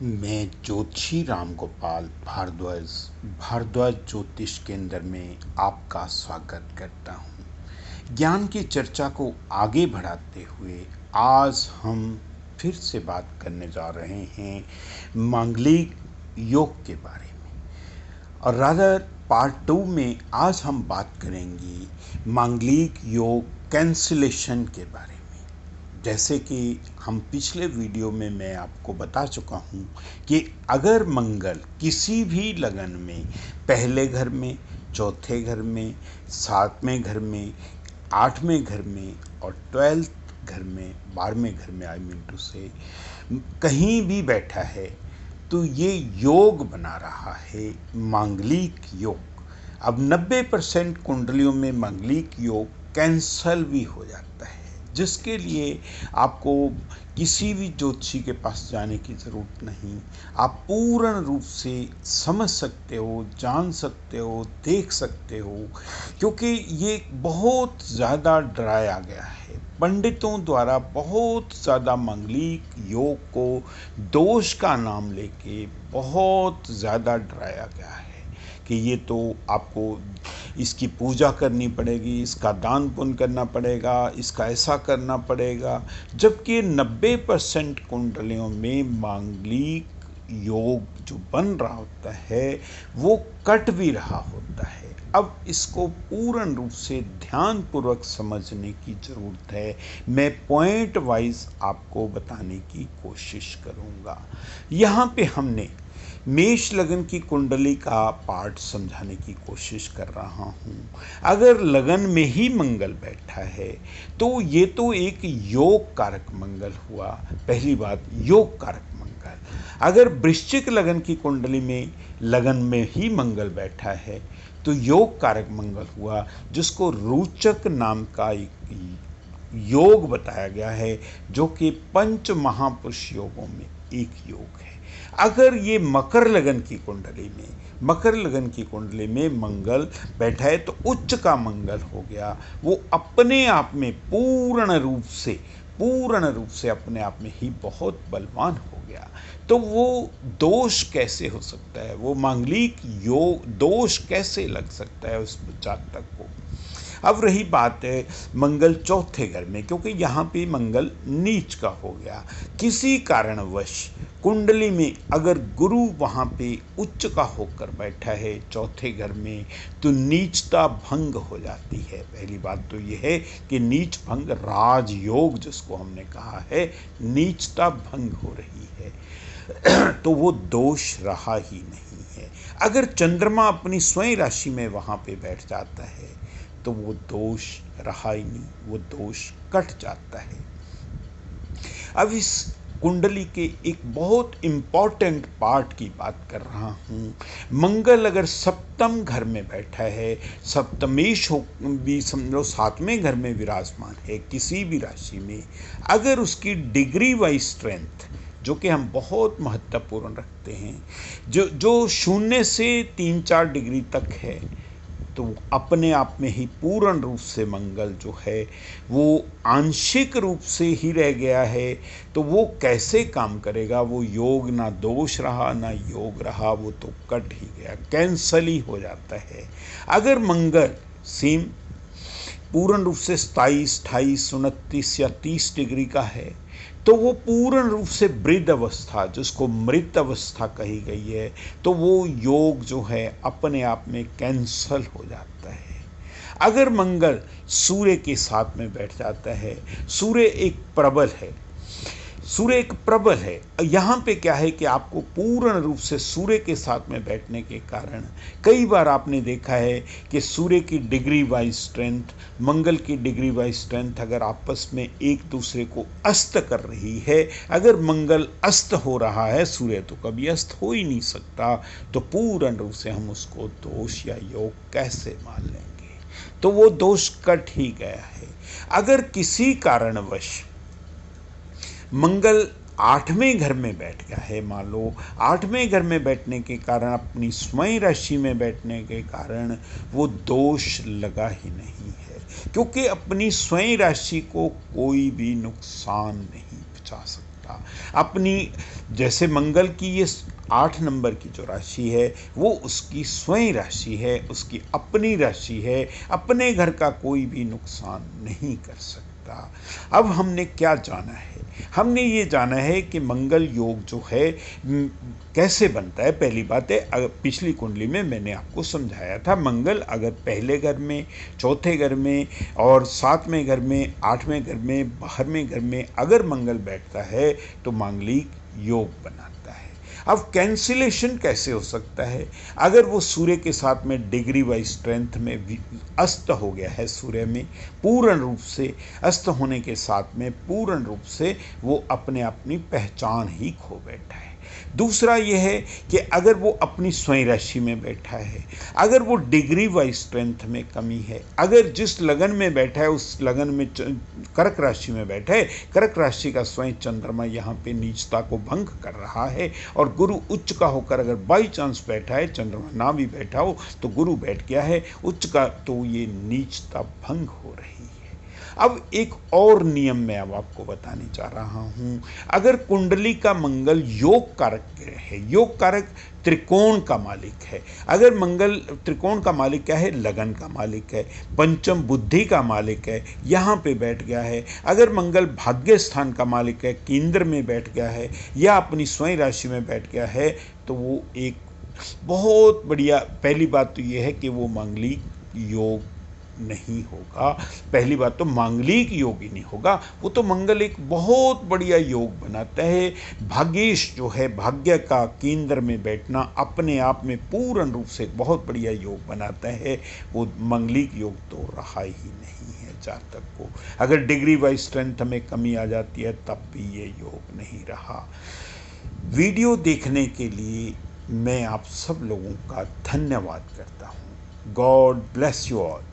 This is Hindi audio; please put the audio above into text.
मैं ज्योतिषी राम गोपाल भारद्वाज भारद्वाज ज्योतिष केंद्र में आपका स्वागत करता हूँ। ज्ञान की चर्चा को आगे बढ़ाते हुए आज हम फिर से बात करने जा रहे हैं मांगलिक योग के बारे में, और रादर पार्ट 2 में आज हम बात करेंगे मांगलिक योग कैंसिलेशन के बारे में। जैसे कि हम पिछले वीडियो में मैं आपको बता चुका हूँ कि अगर मंगल किसी भी लगन में पहले घर में, चौथे घर में, 7वें घर में, 8वें घर में और 12th घर में, 12वें घर में, आई मीन टू से कहीं भी बैठा है तो ये योग बना रहा है मांगलिक योग। अब 90% कुंडलियों में मांगलिक योग कैंसल भी हो जाता है, जिसके लिए आपको किसी भी ज्योतिषी के पास जाने की ज़रूरत नहीं। आप पूर्ण रूप से समझ सकते हो, जान सकते हो, देख सकते हो, क्योंकि ये बहुत ज़्यादा डराया गया है पंडितों द्वारा। बहुत ज़्यादा मांगलिक योग को दोष का नाम लेके बहुत ज़्यादा डराया गया है कि ये तो आपको इसकी पूजा करनी पड़ेगी, इसका दान पुण्य करना पड़ेगा, इसका ऐसा करना पड़ेगा, जबकि 90% कुंडलियों में मांगलिक योग जो बन रहा होता है वो कट भी रहा होता है। अब इसको पूर्ण रूप से ध्यानपूर्वक समझने की ज़रूरत है। मैं पॉइंट वाइज आपको बताने की कोशिश करूँगा। यहाँ पे हमने मेष लगन की कुंडली का पार्ट समझाने की कोशिश कर रहा हूँ। अगर लगन में ही मंगल बैठा है तो ये तो एक योग कारक मंगल हुआ। पहली बात, योग कारक मंगल। अगर वृश्चिक लगन की कुंडली में लगन में ही मंगल बैठा है तो योग कारक मंगल हुआ, जिसको रोचक नाम का एक योग बताया गया है, जो कि पंच महापुरुष योगों में एक योग है। अगर ये मकर लगन की कुंडली में मंगल बैठा है तो उच्च का मंगल हो गया। वो अपने आप में पूर्ण रूप से अपने आप में ही बहुत बलवान हो गया। तो वो दोष कैसे हो सकता है, वो मांगलिक योग दोष कैसे लग सकता है उस जातक को। अब रही बात है मंगल चौथे घर में, क्योंकि यहाँ पे मंगल नीच का हो गया। किसी कारणवश कुंडली में अगर गुरु वहाँ पे उच्च का होकर बैठा है चौथे घर में, तो नीचता भंग हो जाती है। पहली बात तो यह है कि नीच भंग राजयोग जिसको हमने कहा है, नीचता भंग हो रही है तो वो दोष रहा ही नहीं है। अगर चंद्रमा अपनी स्वयं राशि में वहाँ पे बैठ जाता है तो वो दोष रहा ही नहीं, वो दोष कट जाता है। अब इस कुंडली के एक बहुत इंपॉर्टेंट पार्ट की बात कर रहा हूँ। मंगल अगर सप्तम घर में बैठा है, सप्तमेश हो भी समझो, 7वें घर में विराजमान है किसी भी राशि में, अगर उसकी डिग्री वाइज स्ट्रेंथ, जो कि हम बहुत महत्वपूर्ण रखते हैं, जो 0 से 3-4 डिग्री तक है, तो अपने आप में ही पूर्ण रूप से मंगल जो है वो आंशिक रूप से ही रह गया है, तो वो कैसे काम करेगा। वो योग ना दोष रहा ना योग रहा, वो तो कट ही गया, कैंसल ही हो जाता है। अगर मंगल सेम पूर्ण रूप से 27, 28, 29 या 30 डिग्री का है, तो वो पूर्ण रूप से वृद्ध अवस्था, जिसको मृत अवस्था कही गई है, तो वो योग जो है अपने आप में कैंसल हो जाता है। अगर मंगल सूर्य के साथ में बैठ जाता है, सूर्य एक प्रबल है। यहाँ पे क्या है कि आपको पूर्ण रूप से सूर्य के साथ में बैठने के कारण कई बार आपने देखा है कि सूर्य की डिग्री वाइज स्ट्रेंथ, मंगल की डिग्री वाइज स्ट्रेंथ अगर आपस में एक दूसरे को अस्त कर रही है, अगर मंगल अस्त हो रहा है, सूर्य तो कभी अस्त हो ही नहीं सकता, तो पूर्ण रूप से हम उसको दोष या योग कैसे मान लेंगे। तो वो दोष कट ही गया है। अगर किसी कारणवश मंगल 8वें घर में बैठ गया है, मान लो 8वें घर में बैठने के कारण, अपनी स्वयं राशि में बैठने के कारण वो दोष लगा ही नहीं है, क्योंकि अपनी स्वयं राशि को कोई भी नुकसान नहीं पहुंचा सकता। अपनी जैसे मंगल की ये 8 नंबर की जो राशि है वो उसकी स्वयं राशि है, उसकी अपनी राशि है, अपने घर का कोई भी नुकसान नहीं कर सकता। अब हमने क्या जाना है? हमने ये जाना है कि मंगल योग जो है कैसे बनता है। पहली बात है, पिछली कुंडली में मैंने आपको समझाया था, मंगल अगर पहले घर में, चौथे घर में और 7वें घर में, 8वें घर में, 12वें घर में अगर मंगल बैठता है तो मांगलिक योग बनाता है। अब कैंसिलेशन कैसे हो सकता है? अगर वो सूर्य के साथ में डिग्री वाइज स्ट्रेंथ में अस्त हो गया है, सूर्य में पूर्ण रूप से अस्त होने के साथ में पूर्ण रूप से वो अपनी पहचान ही खो बैठा है। दूसरा यह है कि अगर वो अपनी स्वयं राशि में बैठा है, अगर वो डिग्री वाइज स्ट्रेंथ में कमी है, अगर जिस लगन में बैठा है उस लगन में कर्क राशि में बैठा है, कर्क राशि का स्वयं चंद्रमा यहाँ पे नीचता को भंग कर रहा है और गुरु उच्च का होकर अगर बाई चांस बैठा है, चंद्रमा ना भी बैठा हो तो गुरु बैठ गया है उच्च का, तो ये नीचता भंग हो रही है। अब एक और नियम मैं अब आपको बताने जा रहा हूं। अगर कुंडली का मंगल योग कारक है, योग कारक त्रिकोण का मालिक है, अगर मंगल त्रिकोण का मालिक क्या है? लगन का मालिक है, पंचम बुद्धि का मालिक है, यहाँ पे बैठ गया है। अगर मंगल भाग्य स्थान का मालिक है, केंद्र में बैठ गया है या अपनी स्वयं राशि में बैठ गया है, तो वो एक बहुत बढ़िया, पहली बात तो ये है कि वो मांगलिक योग नहीं होगा। पहली बात तो मांगलिक योग ही नहीं होगा, वो तो मंगल एक बहुत बढ़िया योग बनाता है। भाग्येश जो है, भाग्य का केंद्र में बैठना अपने आप में पूर्ण रूप से बहुत बढ़िया योग बनाता है। वो मांगलिक योग तो रहा ही नहीं है जातक को। अगर डिग्री वाइज स्ट्रेंथ में कमी आ जाती है तब भी ये योग नहीं रहा। वीडियो देखने के लिए मैं आप सब लोगों का धन्यवाद करता हूँ। God bless you all.